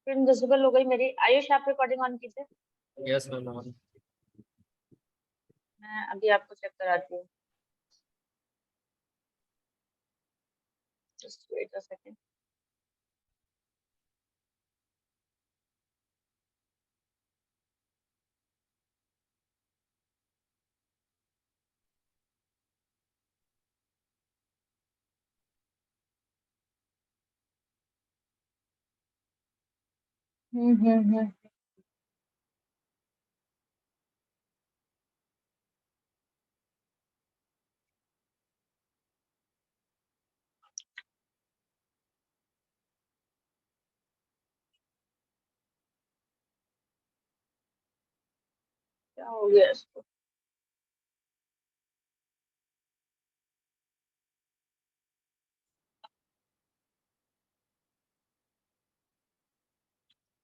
Screen visible हो गई मेरी। आयुष आप रिकॉर्डिंग ऑन कीजिए। Yes ma'am. मैं अभी आपको चेक कराती हूँ, जस्ट वेट अ सेकंड। हम्म। क्या हो गया इसको?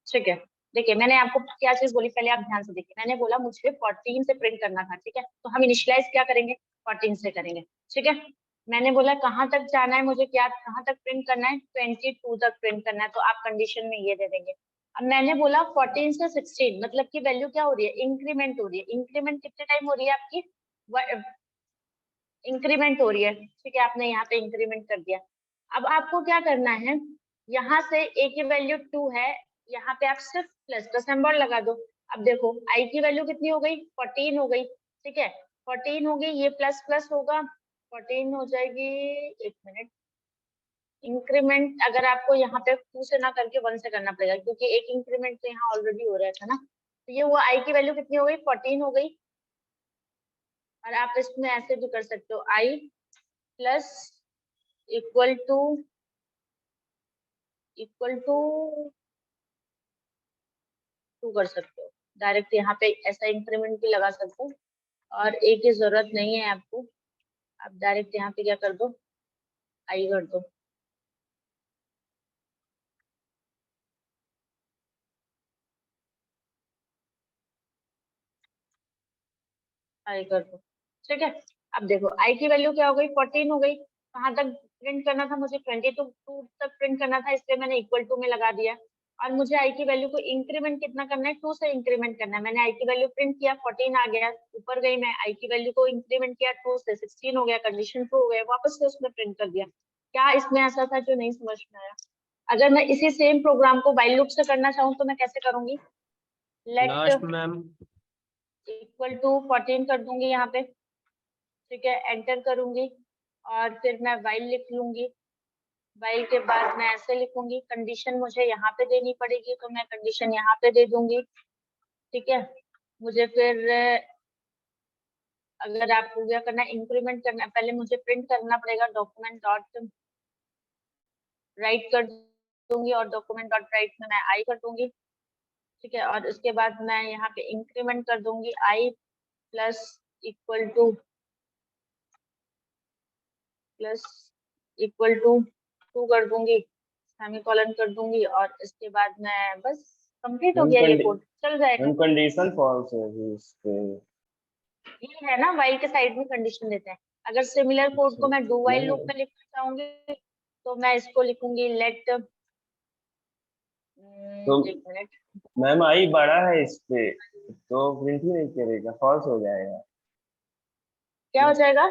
ठीक है, देखिए मैंने आपको क्या चीज बोली पहले, आप ध्यान से देखिए। मैंने बोला मुझे 14 से प्रिंट करना था, ठीक है, तो हम इनिशियलाइज क्या करेंगे, 14 से करेंगे, ठीक है। मैंने बोला कहाँ तक जाना है मुझे, क्या कहाँ तक प्रिंट करना है, 22 तक प्रिंट करना है, तो आप कंडीशन में ये दे देंगे। अब मैंने बोला 14 से 16, मतलब की वैल्यू क्या हो रही है, इंक्रीमेंट हो रही है। इंक्रीमेंट कितने टाइम हो रही है आपकी, इंक्रीमेंट हो रही है, ठीक है, आपने यहाँ पे इंक्रीमेंट कर दिया। अब आपको क्या करना है, यहाँ से a की वैल्यू 2 है, यहाँ पे आप सिर्फ प्लस का सिंबल लगा दो। अब देखो i की वैल्यू कितनी हो गई, 14 हो गई, ठीक है, 14 हो गई, ये प्लस प्लस होगा, 14 हो जाएगी। एक मिनट, इंक्रीमेंट अगर आपको यहाँ पे 2 से ना करके 1 से करना पड़ेगा, क्योंकि एक इंक्रीमेंट तो यहाँ ऑलरेडी हो रहा था ना। तो ये हुआ i की वैल्यू कितनी हो गई, 14 हो गई। और आप इसमें ऐसे भी कर सकते हो, i plus equal to equal to 2 कर सकते हो डायरेक्ट, यहाँ पे ऐसा इंक्रीमेंट भी लगा सकते हो। और ए की जरूरत नहीं है आपको, आप डायरेक्ट यहाँ पे क्या कर दो, आई कर दो। आई कर दो, ठीक है। अब देखो आई की वैल्यू क्या हो गई, 14 हो गई। कहाँ तक प्रिंट करना था मुझे, 22 तक प्रिंट करना था, इसलिए मैंने इक्वल टू में लगा दिया। और मुझे आई की वैल्यू को इंक्रीमेंट कितना करना है, 2 से इंक्रीमेंट करना है। मैंने आई की वैल्यू प्रिंट किया, 14 आ गया, ऊपर गई मैं, आई की वैल्यू को इंक्रीमेंट किया 2 से, 16 हो गया, कंडीशन ट्रू हो गया, वापस से उसमें प्रिंट कर दिया। क्या इसमें ऐसा था जो नहीं समझ में आया? अगर मैं इसी सेम प्रोग्राम को व्हाइल लूप से करना चाहूँ तो मैं कैसे करूंगी, let last ma'am. Equal to 14 कर दूंगी यहाँ पे, ठीक है, एंटर करूंगी और फिर मैं व्हाइल लिख लूंगी। व्हाइल के बाद मैं ऐसे लिखूंगी, कंडीशन मुझे यहाँ पे देनी पड़ेगी, तो मैं कंडीशन यहाँ पे दे दूंगी, ठीक है। मुझे फिर अगर आपको क्या करना है, इंक्रीमेंट करना है, पहले मुझे प्रिंट करना पड़ेगा, डॉक्यूमेंट डॉट राइट कर दूंगी, और डॉक्यूमेंट डॉट राइट में मैं आई कर दूंगी, ठीक है। और उसके बाद मैं यहाँ पे इंक्रीमेंट कर दूंगी, I plus equal to plus equal to 2 कर दूंगी, सेमीकोलन कर दूंगी, और इसके बाद मैं बस कंप्लीट हो मैम गया, ये कोड चल जाएगा। कंडीशन फॉल्स है अभी इस पे। ये है ना, वाइल के साइड में कंडीशन देते हैं। अगर सिमिलर कोड को मैं डू वाइल लूप मैम में लिखना चाहूंगी तो मैं इसको लिखूंगी लेट, तो एक मिनट, मैम आई बड़ा है इस पे, तो प्रिंट ही नहीं करेगा, फॉल्स हो जाएगा। क्या हो जाएगा?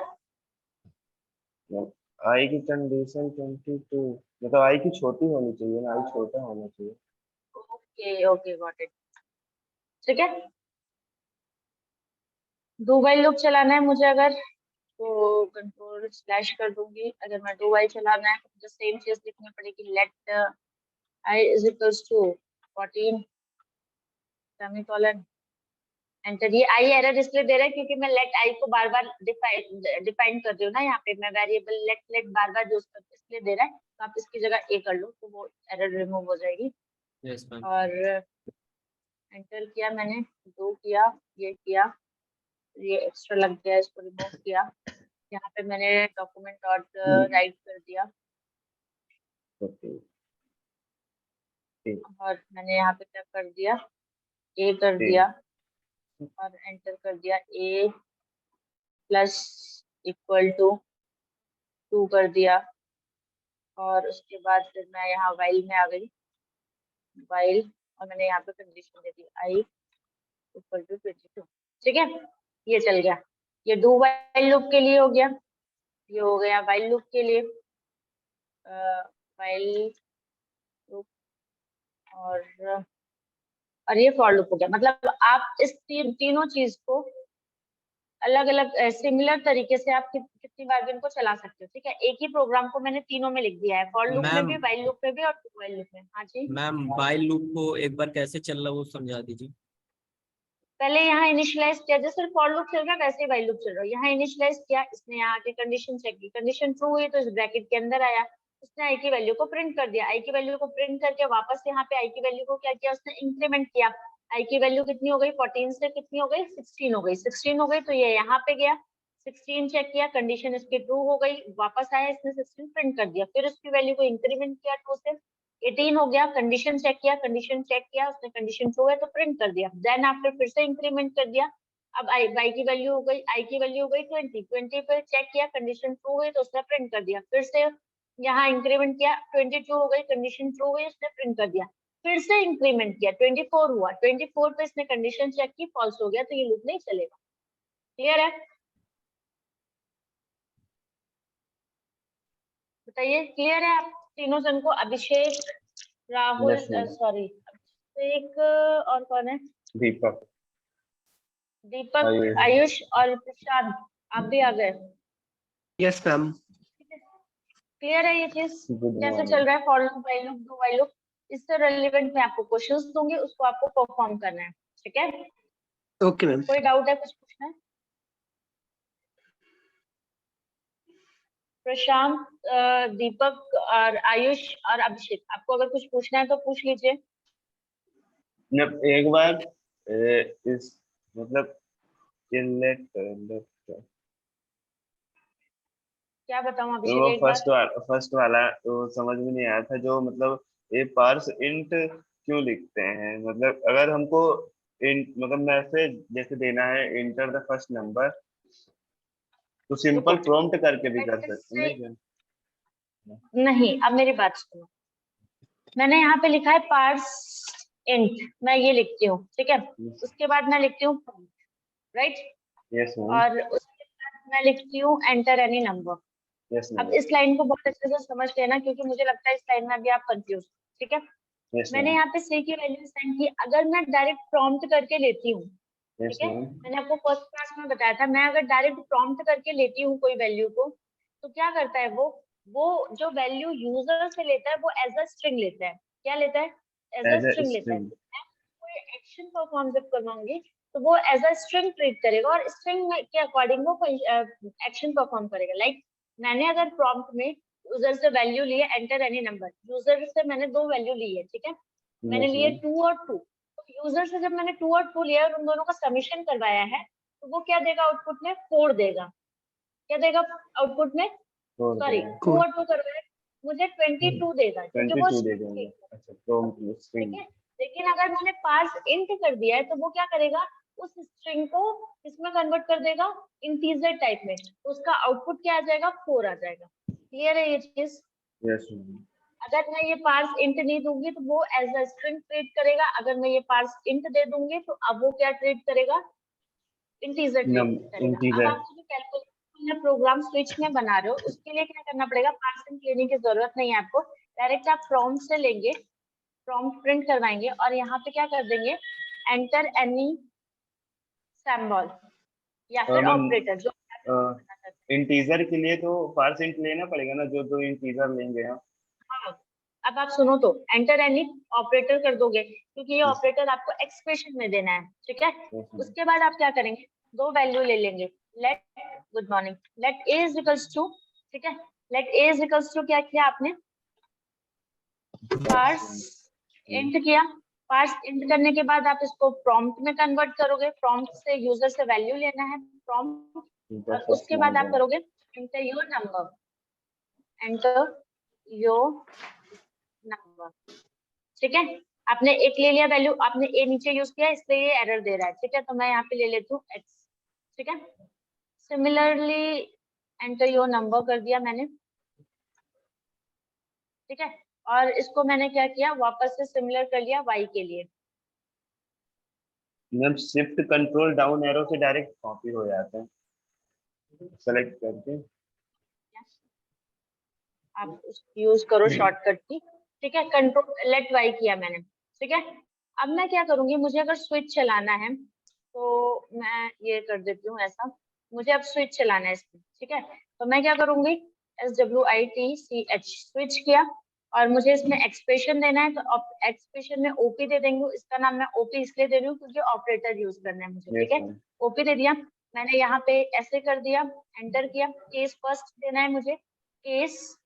आई की कंडीशन 22, मतलब आई की छोटी होनी चाहिए ना, आई छोटा होना चाहिए। ओके ओके गॉट इट, ठीक है। डू वाइल लूप चलाना है मुझे अगर, तो कंट्रोल स्लैश कर दूंगी। अगर मैं डू वाइल चलाना है तो मुझे सेम चीज लिखनी पड़ेगी, let I is equals to 14 semicolon enter. ये आई एरर इसलिए दे रहा है क्योंकि मैं लेट आई को बार बार डिफाइन कर रही हूँ ना, यहाँ पे मैं वेरिएबल लेट लेट बार बार यूज कर, इसलिए दे रहा है। तो आप इसकी जगह ए कर लो तो वो एरर रिमूव हो जाएगी। Yes ma'am. और एंटर किया मैंने, दो किया, ये किया, ये एक्स्ट्रा लग गया, इसको रिमूव किया। यहाँ पे मैंने डॉक्यूमेंट डॉट राइट कर दिया, ओके। और मैंने यहाँ पे क्या कर दिया, ए कर दिया, और एंटर कर दिया, ए प्लस इक्वल टू 2 कर दिया। और उसके बाद फिर मैं यहाँ वाइल में आ गई, वाइल, और मैंने यहाँ पे कंडीशन दे दी आई इक्वल टू 22, ठीक है। ये चल गया, ये डू वाइल लूप के लिए हो गया, ये हो गया वाइल लूप के लिए, वाइल लूप, और ये फॉर लूप हो गया। मतलब आप इस तीनों चीज को अलग अलग सिमिलर तरीके से आप कितनी बार भी इनको चला सकते हो, ठीक है। एक ही प्रोग्राम को मैंने तीनों में लिख दिया है, फॉर लूप में मैम भी, वाइल लूप में भी, और वाइल लूप में। हाँ जी, मैम वाइल लूप को एक बार कैसे चल रहा है वो समझा दीजिए। पहले यहाँ इनिशियलाइज किया, जैसे फॉर लूप चल रहा है वैसे ही वाइल लूप चल रहा है। यहाँ इनिशियलाइज किया, इसने यहाँ आके कंडीशन चेक की, कंडीशन ट्रू हुई तो इस ब्रैकेट के अंदर आया, उसने आई की वैल्यू को प्रिंट कर दिया, आई की वैल्यू को प्रिंट करके वापस यहाँ पे आई की वैल्यू को क्या किया, उसने इंक्रीमेंट किया। आई की वैल्यू कितनी हो गई, 14 से कितनी हो गई, 16 हो गई, 16 हो गई तो ये यहाँ पे गया, 16 चेक किया, कंडीशन इसकी ट्रू हो गई, वापस आया, इसने 16 प्रिंट कर दिया, फिर उसकी वैल्यू को इंक्रीमेंट किया 2 से 18 हो गया, कंडीशन चेक किया, कंडीशन चेक किया, उसने कंडीशन ट्रू है तो प्रिंट कर दिया, देन आफ्टर फिर से इंक्रीमेंट कर दिया। अब आई की वैल्यू हो गई, आई की वैल्यू हो गई 20, 20 पे चेक किया, कंडीशन ट्रू हुई तो उसने प्रिंट कर दिया, फिर से यहाँ इंक्रीमेंट किया, 22 हो गई, कंडीशन ट्रू हुई, उसने प्रिंट कर दिया, फिर से इंक्रीमेंट किया, 24 हुआ, 24 पे इसने कंडीशन चेक की, फॉल्स हो गया तो ये लूप नहीं चलेगा। क्लियर है, बताइए क्लियर है आप तीनों जन को? अभिषेक, राहुल, Yes, ma'am. सॉरी अभिषेक, और कौन है, दीपक, दीपक, आयुष। आयुष और प्रशांत, आप भी आ गए। Yes ma'am. क्लियर है ये चीज गुड कैसे मॉर्निंग। चल रहा है, for loop, while loop, do while loop? इससे रिलेवेंट मैं आपको क्वेश्चंस दूंगी, उसको आपको परफॉर्म करना है, ठीक है। Okay ma'am. कोई डाउट है, कुछ पूछना है? प्रशांत, दीपक और आयुष और अभिषेक, आपको अगर कुछ पूछना है तो पूछ लीजिए। एक बार इस मतलब इनलेट क्या बताऊं वो अभिषेक, एक बार? फर्स्ट वाला तो समझ में नहीं आया था, जो मतलब ये पार्स इंट क्यों लिखते हैं, मतलब अगर हमको इंट मतलब मैसेज जैसे देना है इंटर द फर्स्ट नंबर, तो सिंपल रुको, प्रॉम्प्ट करके भी कर सकते हैं, से नहीं क्या? नहीं, अब मेरी बात सुनो, मैंने यहाँ पे लिखा है पार्स इंट, मैं ये लिखती हूँ, ठीक है। उसके बाद मैं लिखती हूँ राइट, यस मैम, और उसके बाद मैं लिखती हूँ एंटर एनी नंबर। यस अब मैम, इस लाइन को बहुत अच्छे से समझ लेना, क्योंकि मुझे लगता है इस लाइन में अभी आप कंफ्यूज, ठीक है। यस मैंने मैम, यहाँ पे सी की वैल्यू सेंड की, अगर मैं डायरेक्ट प्रॉम्प्ट करके लेती हूँ, यस ठीक है, मैम, मैंने आपको फर्स्ट क्लास में बताया था, मैं अगर डायरेक्ट प्रॉम्प्ट करके लेती हूँ कोई वैल्यू को, तो क्या करता है वो जो वैल्यू यूजर से लेता है वो एज अ स्ट्रिंग लेता है। क्या लेता है? As a as a string लेता है। स्ट्रिंग, तो मैं कोई एक्शन परफॉर्म जब करवाऊंगी तो वो एज अ स्ट्रिंग ट्रीट करेगा, और स्ट्रिंग के अकॉर्डिंग वो एक्शन परफॉर्म करेगा। लाइक मैंने अगर प्रॉम्प्ट में यूजर से वैल्यू ली है एंटर एनी नंबर, यूजर से मैंने दो वैल्यू ली है, ठीक है, मैंने यस लिए मैम, 2 और 2, तो यूजर से जब मैंने 2 और 2 लिया और उन दोनों का समीशन करवाया है, तो वो क्या देगा आउटपुट में? 4 देगा। क्या देगा आउटपुट में? छोड़ सॉरी, देगा, 2 और 2 करवाया, मुझे 22 देगा, क्योंकि वो 22 दे string देंगे। है, अच्छा, प्रॉम्प्ट ठीक स्ट्रिंग, है। लेकिन अगर मैंने पार्स इंट कर दिया है तो वो क्या करेगा? उस स्ट्रिंग को किसमें कन्वर्ट कर देगा? इंटीजर टाइप में, तो उसका आउटपुट क्या आ जाएगा? 4 आ जाएगा। क्लियर है ये चीज? यस मैम, अगर मैं ये पार्स इंट नहीं दूंगी तो वो एज अ स्ट्रिंग ट्रीट करेगा, अगर मैं ये पार्स इंट दे दूंगी तो अब वो क्या ट्रीट करेगा? इंटीजर ट्रीट करेगा। अब इंटीजर, आप जो कैलकुलेटर या प्रोग्राम स्विच में बना रहे हो, उसके लिए क्या करना पड़ेगा? पार्स इंट लेने की जरूरत नहीं है आपको, डायरेक्ट आप प्रॉम्प्ट से लेंगे, प्रॉम्प्ट प्रिंट करवाएंगे और यहाँ पे क्या कर देंगे? एंटर एनी सिंबल या फिर मैम ऑपरेटर जो करना चाहते इंटीजर के लिए तो पार्स इंट लेना पड़ेगा ना, जो दो इंटीजर लेंगे हम। हैं। हाँ, अब आप सुनो तो, एंटर एनी ऑपरेटर कर दोगे, क्योंकि ये ऑपरेटर आपको एक्सप्रेशन में देना है, ठीक है। उसके बाद आप क्या करेंगे? दो वैल्यू ले लेंगे, let, good morning, let A is equals to, ठीक है, let A is equals to क्या किया आपने? पार्स इंट किया, पार्स इंट करने के बाद आप इसको प्रॉम्प्ट में कन्वर्ट करोगे, प्रॉम्प्ट से यूजर से वैल्यू लेना है प्रॉम्प्ट, और उसके बाद आप करोगे enter your number, enter your number, ठीक है। आपने एक ले लिया वैल्यू, आपने ए नीचे यूज किया इसलिए ये एरर दे रहा है, ठीक है, तो मैं यहाँ पे ले लेती हूँ एक्स, ठीक है। सिमिलरली एंटर योर नंबर कर दिया मैंने, ठीक है, और इसको मैंने क्या किया, वापस से सिमिलर कर लिया y के लिए। Ma'am shift control down arrow से डायरेक्ट कॉपी हो जाता है सेलेक्ट करके। आप यूज करो शॉर्टकट की, ठीक है। कंट्रोल लेट y किया मैंने, ठीक है। अब मैं क्या करूंगी, मुझे अगर स्विच चलाना है तो मैं ये कर देती हूँ ऐसा, मुझे अब स्विच चलाना है इसमें, ठीक है। तो मैं क्या करूंगी, SWITCH स्विच किया, और मुझे इसमें एक्सप्रेशन देना है, तो एक्सप्रेशन में ओपी दे देंगे। इसका नाम मैं ओपी इसलिए दे रही हूँ क्योंकि ऑपरेटर यूज करना है मुझे, ठीक यस है। मैम। ओपी दे दिया मैंने, यहाँ पे ऐसे कर दिया, एंटर किया। केस फर्स्ट देना है मुझे, केस,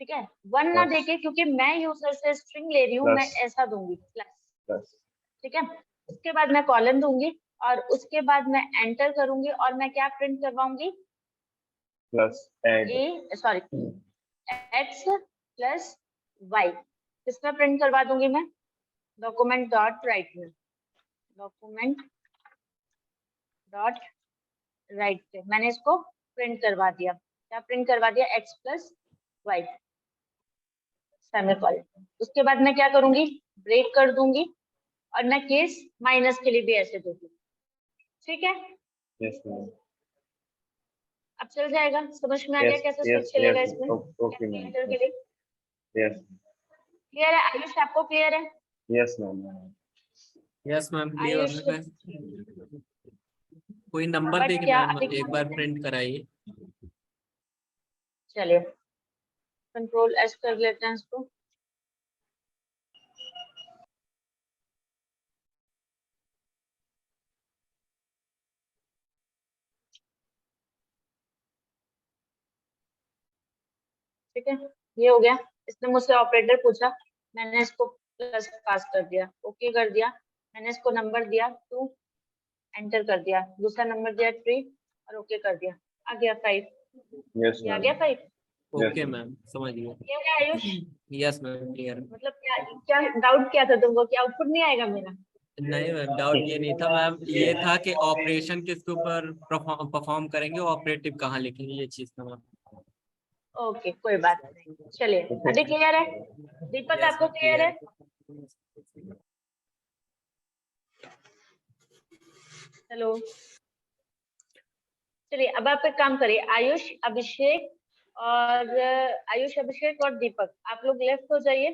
ठीक है। 1 ना प्लस देके, क्योंकि मैं यूजर से स्ट्रिंग ले रही हूँ, मैं प्लस ऐसा दूंगी प्लस, प्लस ठीक है। उसके बाद मैं कॉलन दूंगी, और उसके बाद मैं एंटर करूंगी, और मैं क्या प्रिंट करवाऊंगी, plus add x plus y। किसमें प्रिंट करवा दूंगी मैं, डॉक्यूमेंट डॉट राइट में, डॉक्यूमेंट डॉट राइट पे मैंने इसको प्रिंट करवा दिया। क्या प्रिंट करवा दिया, x प्लस वाई, सेमीकोलन। उसके बाद मैं क्या करूंगी, ब्रेक कर दूंगी, और मैं केस माइनस के लिए भी ऐसे दूंगी, ठीक है। Yes ma'am. अब चल जाएगा, समझ में आ गया यस कैसे स्विच यस चलेगा यस इसमें ओके मैम। कैलकुलेटर के लिए। यस क्लियर है आयुष, आपको क्लियर है? Yes ma'am. Yes ma'am clear Ayush, है। कोई नंबर बट देके क्या मैम अभी एक बार प्रिंट कराइए। चलिए कंट्रोल एस कर लेते हैं इसको। ठीक है, ये हो गया। इसने मुझसे ऑपरेटर पूछा, मैंने इसको प्लस पास कर दिया, ओके कर दिया। मैंने इसको नंबर दिया 2, एंटर कर दिया। दूसरा नंबर दिया 3, और ओके कर दिया। आ गया 5, यस ये आ मैम। गया 5। ओके मैम समझ गया। क्लियर है आयुष? Yes ma'am clear. मतलब क्या क्या डाउट क्या था तुमको कि आउटपुट नहीं आएगा मेरा? नहीं मैम डाउट ये नहीं था मैम, ये था कि ऑपरेशन किसके ऊपर परफॉर्म करेंगे, ऑपरेटिव कहाँ लिखेंगे, ये चीज था मैम। ओके कोई बात नहीं, चलिए अभी क्लियर है। दीपक यस आपको मैम क्लियर है? क्लियर। हेलो, चलिए अब आप एक काम करिए, आयुष अभिषेक और दीपक, आप लोग लेफ्ट हो जाइए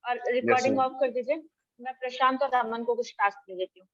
और रिकॉर्डिंग मैम। ऑफ कर दीजिए। मैं प्रशांत और अमन को कुछ टास्क दे देती हूँ।